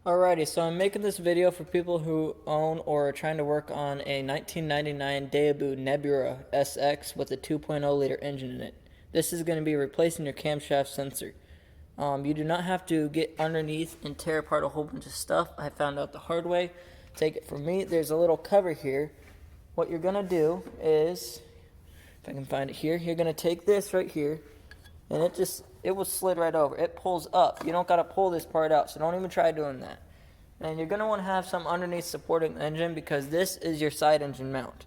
Alrighty, so I'm making this video for people who own or are trying to work on a 1999 Daewoo Nubira SX with a 2.0 liter engine in it. This is going to be replacing your camshaft sensor. You do not have to get underneath and tear apart a whole bunch of stuff. I found out the hard way. Take it from me. There's a little cover here. What you're going to do is, if I can find it here, you're going to take this right here, and it will slid right over. It pulls up. You don't got to pull this part out, so don't even try doing that. And you're going to want to have some underneath supporting the engine because this is your side engine mount.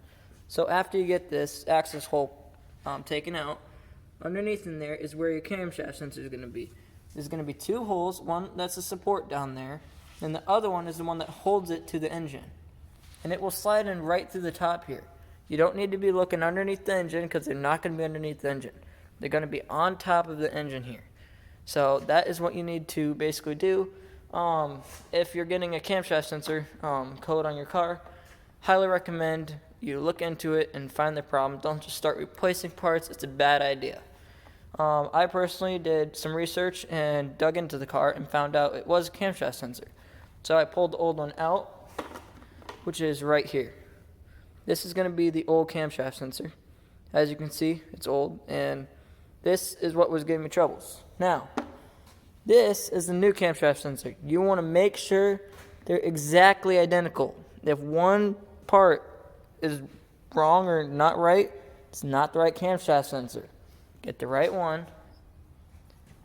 So after you get this access hole taken out, underneath in there is where your camshaft sensor is going to be. There's going to be two holes, one that's a support down there, and the other one is the one that holds it to the engine. And it will slide in right through the top here. You don't need to be looking underneath the engine because they're not going to be underneath the engine. They're going to be on top of the engine here. So that is what you need to basically do. If you're getting a camshaft sensor code on your car, highly recommend you look into it and find the problem. Don't just start replacing parts. It's a bad idea. I personally did some research and dug into the car and found out it was a camshaft sensor. So I pulled the old one out, which is right here. This is going to be the old camshaft sensor. As you can see, it's old, and this is what was giving me troubles. Now, this is the new camshaft sensor. You want to make sure they're exactly identical. If one part is wrong or not right, it's not the right camshaft sensor. Get the right one,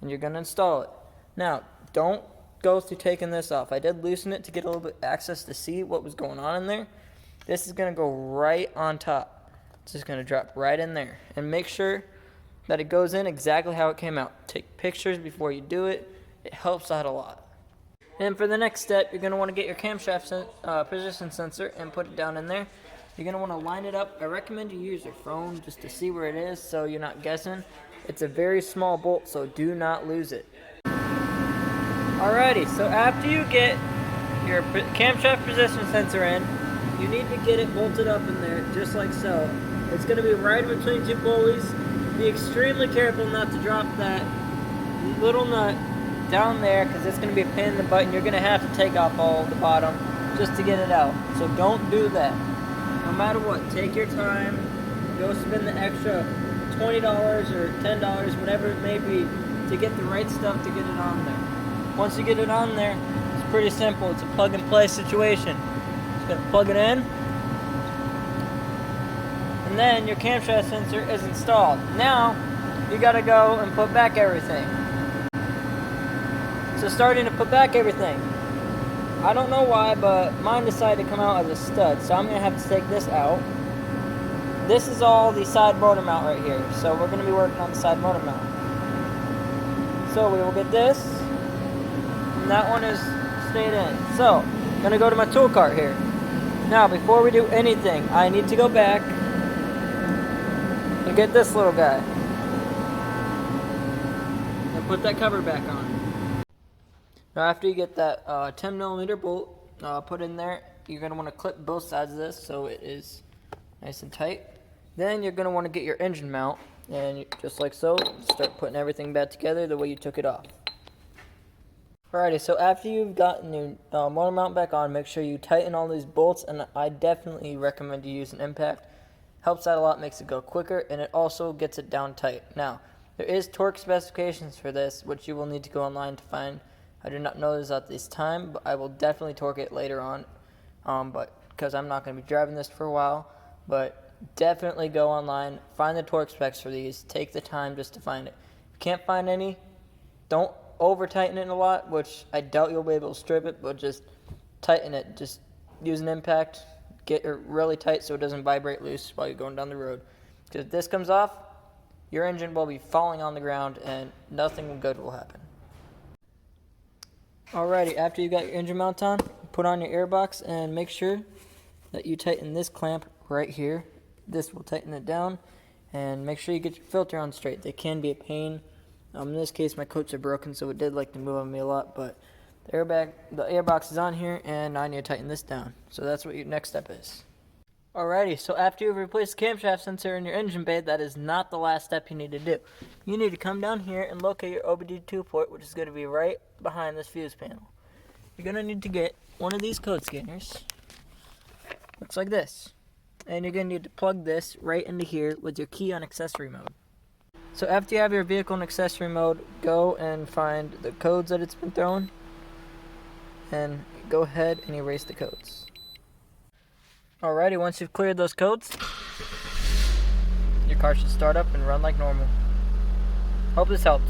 and you're going to install it. Now, don't go through taking this off. I did loosen it to get a little bit access to see what was going on in there. This is going to go right on top. It's just going to drop right in there. And make sure that it goes in exactly how it came out. Take pictures before you do it. It helps out a lot. And for the next step, you're going to want to get your camshaft position sensor and put it down in there. You're going to want to line it up. I recommend you use your phone just to see where it is so you're not guessing. It's a very small bolt, so do not lose it. Alrighty, so after you get your camshaft position sensor in, you need to get it bolted up in there just like so. It's going to be right in between two pulleys. Be extremely careful not to drop that little nut down there because it's going to be a pain in the butt and you're going to have to take off all the bottom just to get it out. So don't do that. No matter what, take your time, go spend the extra $20 or $10, whatever it may be, to get the right stuff to get it on there. Once you get it on there, it's pretty simple. It's a plug and play situation. Just going to plug it in, and then your camshaft sensor is installed. Now, you got to go and put back everything. So starting to put back everything. I don't know why, but mine decided to come out as a stud, so I'm going to have to take this out. This is all the side motor mount right here, so we're going to be working on the side motor mount. So we will get this, and that one is stayed in. So, I'm going to go to my tool cart here. Now, before we do anything, I need to go back and get this little guy and put that cover back on. Now after you get that 10mm bolt put in there, you're going to want to clip both sides of this so it is nice and tight. Then you're going to want to get your engine mount, and just like so, start putting everything back together the way you took it off. Alrighty, so after you've gotten your motor mount back on, make sure you tighten all these bolts, and I definitely recommend you use an impact. Helps out a lot, makes it go quicker, and it also gets it down tight. Now, there is torque specifications for this, which you will need to go online to find. I do not know this at this time, but I will definitely torque it later on, but because I'm not going to be driving this for a while. But definitely go online, find the torque specs for these, take the time just to find it. If you can't find any, don't over tighten it a lot, which I doubt you'll be able to strip it, but just tighten it. Just use an impact, get it really tight so it doesn't vibrate loose while you're going down the road. Because if this comes off, your engine will be falling on the ground and nothing good will happen. Alrighty, after you got your engine mount on, put on your airbox and make sure that you tighten this clamp right here. This will tighten it down, and make sure you get your filter on straight. They can be a pain. In this case, my coats are broken, so it did like to move on me a lot, but the airbox is on here, and now I need to tighten this down. So that's what your next step is. Alrighty, so after you've replaced the camshaft sensor in your engine bay, that is not the last step you need to do. You need to come down here and locate your OBD2 port, which is going to be right behind this fuse panel. you're going to need to get one of these code scanners. Looks like this. And you're going to need to plug this right into here with your key on accessory mode. So after you have your vehicle in accessory mode, go and find the codes that it's been thrown. And go ahead and erase the codes. Alrighty, once you've cleared those codes, your car should start up and run like normal. Hope this helped.